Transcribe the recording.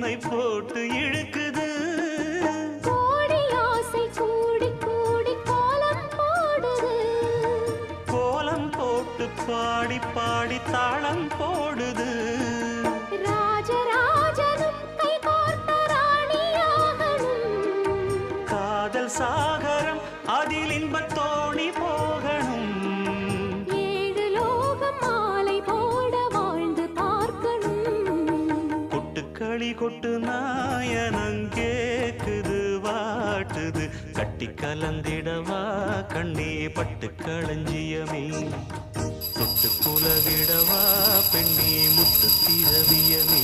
உம்மை போட்டு இழுக்குது. கோடி ஆசை கூடி கூடி கோலம் போடுது. கோலம் போட்டு பாடி பாடி தாளம் போடுது. ராஜராஜனும் கை கோர்த்த ராணியாகணும். காதல் சாகரம் அதில் இன்பத் தோணி போகணும். ஏழு லோகம் மாலை போட வாழ்ந்து பார்க்கணும். கொட்டுக்களி கொட்டு நாயனங் கேக்குது வாட்டுது. கட்டி கலந்திடவா கண்ணே பட்டு களஞ்சியமே. தொட்டு குலவிடவா பெண்ணே முத்து திரவியமே.